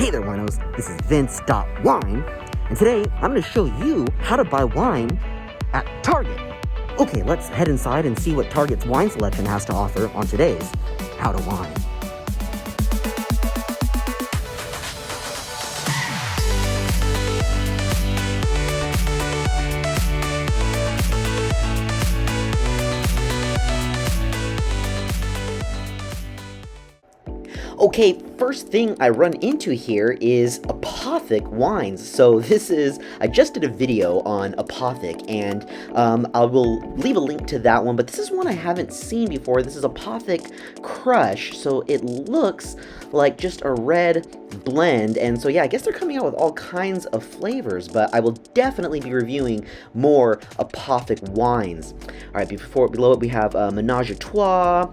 Hey there, winos. This is Vince.Wine, and today I'm going to show you how to buy wine at Target. Okay, let's head inside and see what Target's wine selection has to offer on today's How to Wine. Okay, first thing I run into here is Apothec Wines. So I just did a video on Apothic, and I will leave a link to that one, but this is one I haven't seen before. This is Apothic Crush, so it looks like just a red blend, and so yeah, I guess they're coming out with all kinds of flavors, but I will definitely be reviewing more Apothic wines. Alright, below it we have Menage a Trois,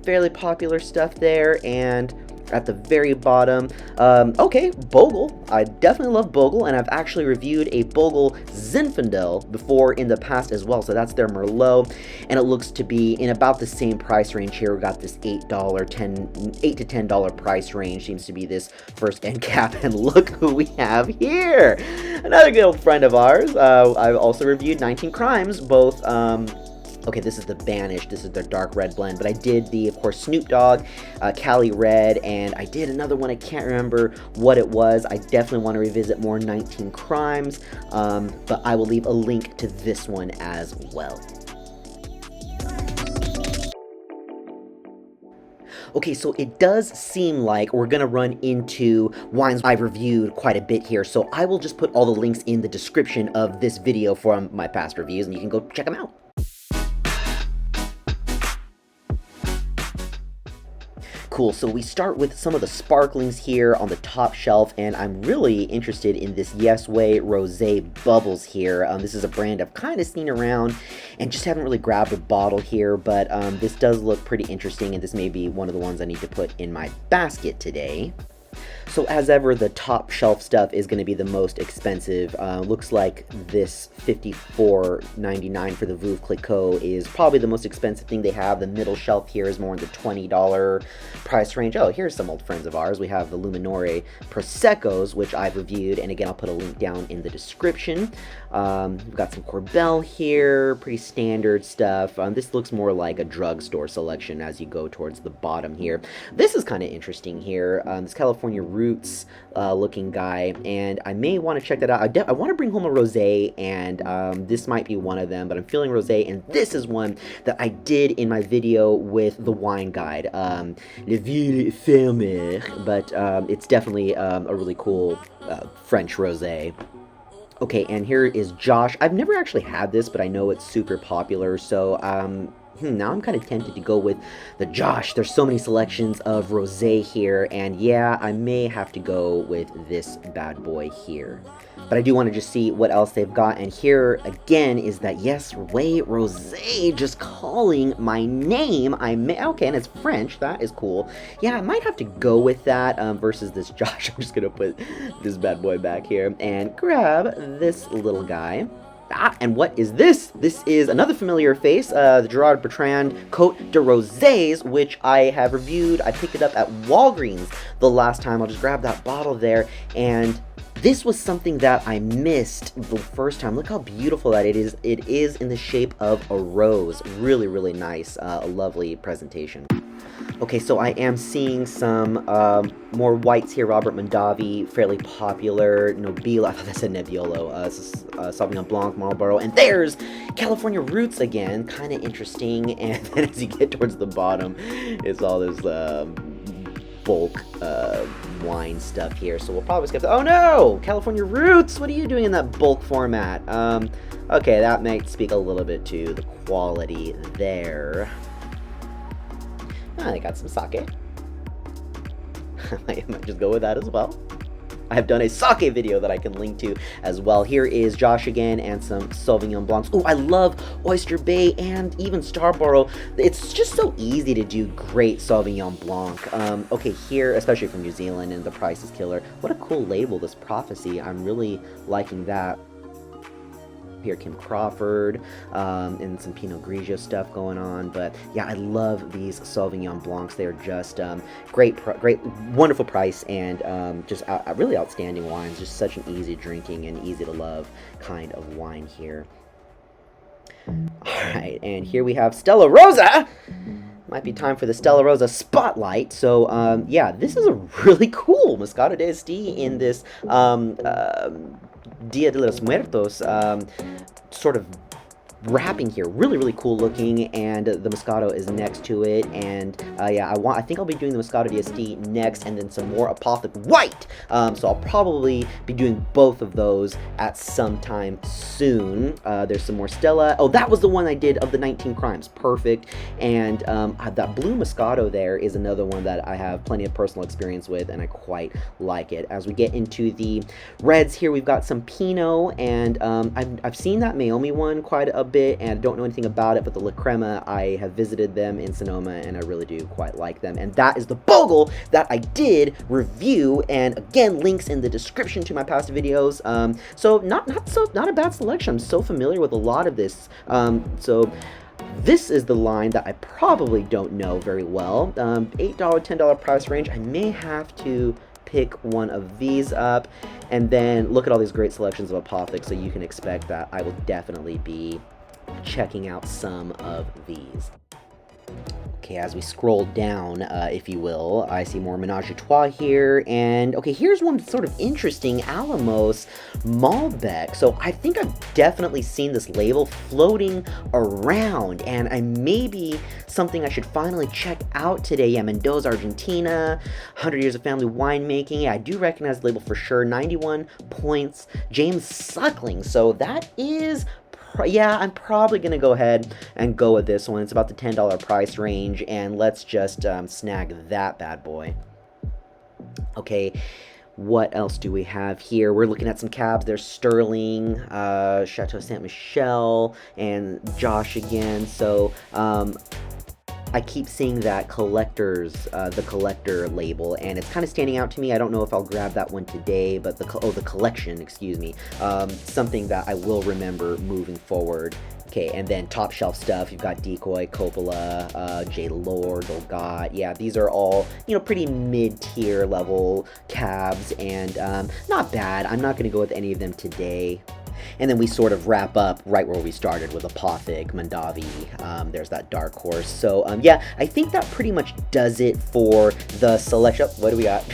fairly popular stuff there, and at the very bottom, okay, Bogle. I definitely love Bogle, and I've actually reviewed a Bogle Zinfandel before in the past as well, so that's their Merlot, and it looks to be in about the same price range here. We got this $8 to $10 price range, seems to be this first end cap, and look who we have here! Another good old friend of ours. I've also reviewed 19 Crimes, both, okay, this is the Banished, this is their dark red blend, but I did the, of course, Snoop Dogg, Cali Red, and I did another one, I can't remember what it was. I definitely want to revisit more 19 Crimes, but I will leave a link to this one as well. Okay, so it does seem like we're gonna run into wines I've reviewed quite a bit here, so I will just put all the links in the description of this video from my past reviews, and you can go check them out. Cool, so we start with some of the sparklings here on the top shelf, and I'm really interested in this Yes Way Rosé Bubbles here. This is a brand I've kind of seen around and just haven't really grabbed a bottle here, but this does look pretty interesting, and this may be one of the ones I need to put in my basket today. So as ever, the top shelf stuff is going to be the most expensive. Looks like this $54.99 for the Veuve Clicquot is probably the most expensive thing they have. The middle shelf here is more in the $20 price range. Oh, here's some old friends of ours. We have the Luminore Proseccos, which I've reviewed, and again, I'll put a link down in the description. We've got some Corbel here, pretty standard stuff. This looks more like a drugstore selection as you go towards the bottom here. This is kind of interesting here. This California Roots looking guy, and I may want to check that out. I want to bring home a rosé, and this might be one of them, but I'm feeling rosé, and this is one that I did in my video with the wine guide, Le Vieux Fermier, but it's definitely a really cool French rosé. Okay, and here is Josh. I've never actually had this, but I know it's super popular, so now I'm kind of tempted to go with the Josh. There's so many selections of rosé here, and yeah, I may have to go with this bad boy here. But I do want to just see what else they've got, and here again is that Yes Way Rosé just calling my name. Okay, and it's French. That is cool. Yeah, I might have to go with that versus this Josh. I'm just gonna put this bad boy back here and grab this little guy. And what is this? This is another familiar face, the Gerard Bertrand Cotes de Rosés, which I have reviewed. I picked it up at Walgreens the last time. I'll just grab that bottle there, and this was something that I missed the first time. Look how beautiful that it is. It is in the shape of a rose. Really, really nice. A lovely presentation. Okay, so I am seeing some more whites here. Robert Mondavi, fairly popular. Nobile, I thought that said Nebbiolo. Sauvignon Blanc, Marlborough. And there's California Roots again. Kind of interesting. And then as you get towards the bottom, it's all this bulk wine stuff here. So we'll probably skip that. Oh no! California Roots! What are you doing in that bulk format? Okay, that might speak a little bit to the quality there. I got some sake. I might just go with that as well. I have done a sake video that I can link to as well. Here is Josh again and some Sauvignon Blancs. Oh, I love Oyster Bay and even Starborough. It's just so easy to do great Sauvignon Blanc. Okay, here, especially from New Zealand, and the price is killer. What a cool label, this Prophecy. I'm really liking that. here, Kim Crawford, and some Pinot Grigio stuff going on. But yeah, I love these Sauvignon Blancs. They're just great, wonderful price, and just really outstanding wines. Just such an easy drinking and easy to love kind of wine here. All right, and here we have Stella Rosa. Might be time for the Stella Rosa spotlight. So yeah, this is a really cool Moscato d'Asti in this Dia de los Muertos sort of wrapping here. Really cool looking, and the Moscato is next to it. And yeah, I think I'll be doing the Moscato d'Asti next, and then some more Apothic White. So I'll probably be doing both of those at some time soon. There's some more Stella. Oh, that was the one I did of the 19 Crimes. Perfect. And that blue Moscato there is another one that I have plenty of personal experience with, and I quite like it. As we get into the reds here, we've got some Pinot, and I've seen that Meiomi one quite a bit, and I don't know anything about it, but the La Crema, I have visited them in Sonoma, and I really do quite like them. And that is the Bogle that I did review, and again, links in the description to my past videos. So not a bad selection. I'm so familiar with a lot of this. So this is the line that I probably don't know very well. $8, $10 price range. I may have to pick one of these up, and then look at all these great selections of Apothic, so you can expect that I will definitely be checking out some of these. Okay, as we scroll down, if you will, I see more Ménage à Trois here, and okay, here's one sort of interesting, Alamos Malbec. So I think I've definitely seen this label floating around, and I maybe something I should finally check out today. Yeah, Mendoza, Argentina, 100 years of family winemaking. Yeah, I do recognize the label for sure. 91 points, James Suckling. So that is, yeah, I'm probably going to go ahead and go with this one. It's about the $10 price range, and let's just snag that bad boy. Okay, what else do we have here? We're looking at some cabs. There's Sterling, Chateau Saint Michel, and Josh again. So I keep seeing that the collector label, and it's kind of standing out to me. I don't know if I'll grab that one today, but the collection, excuse me, something that I will remember moving forward. Okay, and then top shelf stuff, you've got Decoy, Coppola, J. Lord, Olgat. Yeah, these are all, you know, pretty mid-tier level cabs, and not bad. I'm not going to go with any of them today. And then we sort of wrap up right where we started with Apothic, Mondavi. There's that dark horse. So yeah, I think that pretty much does it for the selection. What do we got?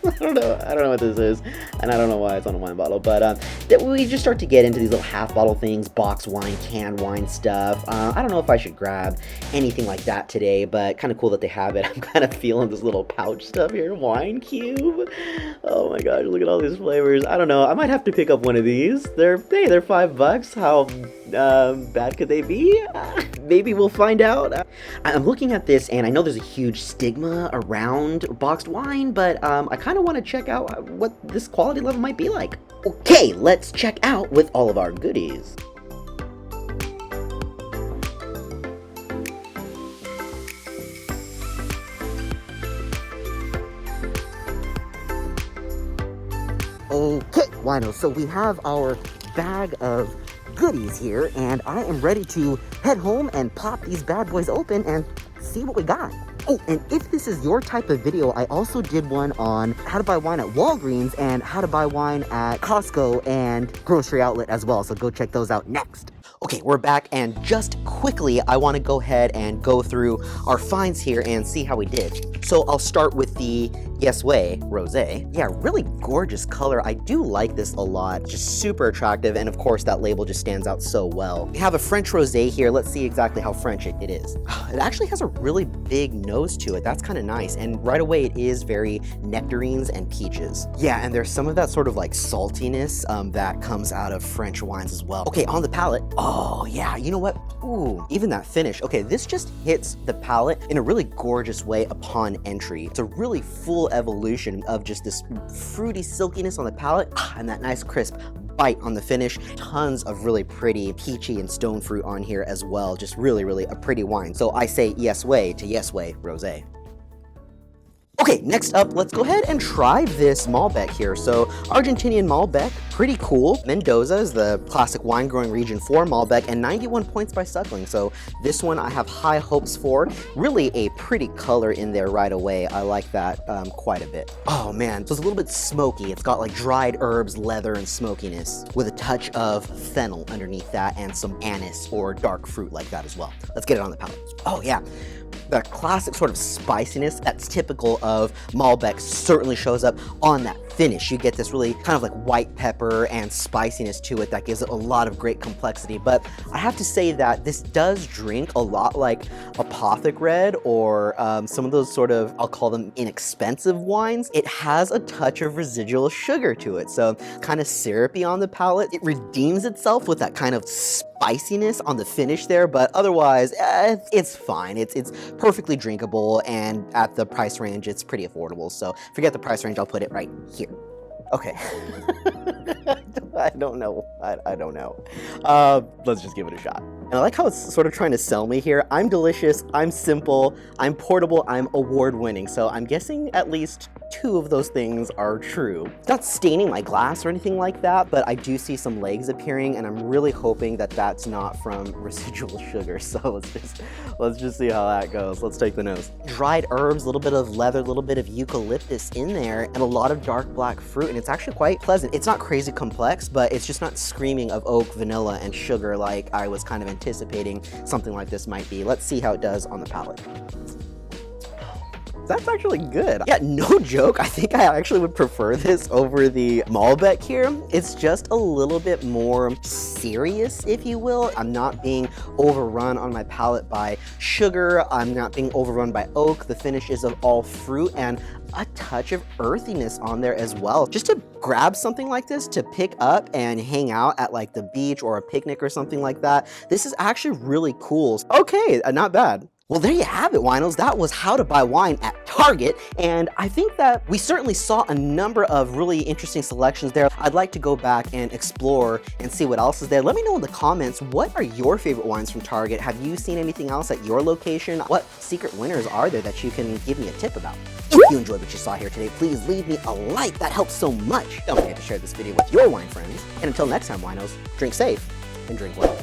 I don't know what this is, and I don't know why it's on a wine bottle, but we just start to get into these little half bottle things, box wine, canned wine stuff. I don't know if I should grab anything like that today, but kind of cool that they have it. I'm kind of feeling this little pouch stuff here, wine cube. Oh my gosh, look at all these flavors. I don't know, I might have to pick up one of these. They're $5. How bad could they be? Maybe we'll find out. I'm looking at this, and I know there's a huge stigma around boxed wine, but I kind of want to check out what this quality level might be like. Okay, let's check out with all of our goodies. Okay, Winos, so we have our bag of goodies here, and I am ready to head home and pop these bad boys open and see what we got. Oh, and if this is your type of video, I also did one on how to buy wine at Walgreens and how to buy wine at Costco and grocery outlet as well, so go check those out next. Okay, we're back, and just quickly, I want to go ahead and go through our finds here and see how we did. So I'll start with the Yes Way Rosé. Yeah, really gorgeous color. I do like this a lot. Just super attractive, and of course that label just stands out so well. We have a French Rosé here. Let's see exactly how French it is. It actually has a really big nose to it. That's kind of nice, and right away it is very nectarines and peaches. Yeah, and there's some of that sort of like saltiness that comes out of French wines as well. Okay, on the palate. Oh yeah, you know what? Ooh, even that finish. Okay, this just hits the palate in a really gorgeous way upon entry. It's a really full evolution of just this fruity silkiness on the palate and that nice crisp bite on the finish. Tons of really pretty peachy and stone fruit on here as well. Just really a pretty wine. So I say Yes Way to Yes Way Rosé. Okay, next up, let's go ahead and try this Malbec here. So, Argentinian Malbec, pretty cool. Mendoza is the classic wine growing region for Malbec, and 91 points by Suckling. So, this one I have high hopes for. Really a pretty color in there right away. I like that quite a bit. Oh man, so it's a little bit smoky. It's got like dried herbs, leather, and smokiness with a touch of fennel underneath that and some anise or dark fruit like that as well. Let's get it on the palate. Oh yeah. The classic sort of spiciness that's typical of Malbec certainly shows up on that finish. You get this really kind of like white pepper and spiciness to it that gives it a lot of great complexity. But I have to say that this does drink a lot like Apothic Red or some of those sort of, I'll call them inexpensive wines. It has a touch of residual sugar to it. So kind of syrupy on the palate. It redeems itself with that kind of spiciness on the finish there, but otherwise it's fine. It's perfectly drinkable, and at the price range it's pretty affordable. So forget the price range, I'll put it right here. Okay. I don't know. I don't know. Let's just give it a shot. And I like how it's sort of trying to sell me here. I'm delicious, I'm simple, I'm portable, I'm award-winning. So I'm guessing at least 2 of those things are true. It's not staining my glass or anything like that, but I do see some legs appearing, and I'm really hoping that that's not from residual sugar. So let's just see how that goes. Let's take the nose. Dried herbs, a little bit of leather, a little bit of eucalyptus in there, and a lot of dark black fruit, and it's actually quite pleasant. It's not crazy complex, but it's just not screaming of oak, vanilla, and sugar like I was kind of anticipating something like this might be. Let's see how it does on the palate. That's actually good. Yeah, no joke. I think I actually would prefer this over the Malbec here. It's just a little bit more serious, if you will. I'm not being overrun on my palate by sugar. I'm not being overrun by oak. The finish is of all fruit and a touch of earthiness on there as well. Just to grab something like this to pick up and hang out at like the beach or a picnic or something like that, this is actually really cool. Okay, not bad. Well, there you have it, winos. That was how to buy wine at Target, and I think that we certainly saw a number of really interesting selections there. I'd like to go back and explore and see what else is there. Let me know in the comments, what are your favorite wines from Target? Have you seen anything else at your location? What secret winners are there that you can give me a tip about? If you enjoyed what you saw here today, please leave me a like. That helps so much. Don't forget to share this video with your wine friends. And until next time, winos, drink safe and drink well.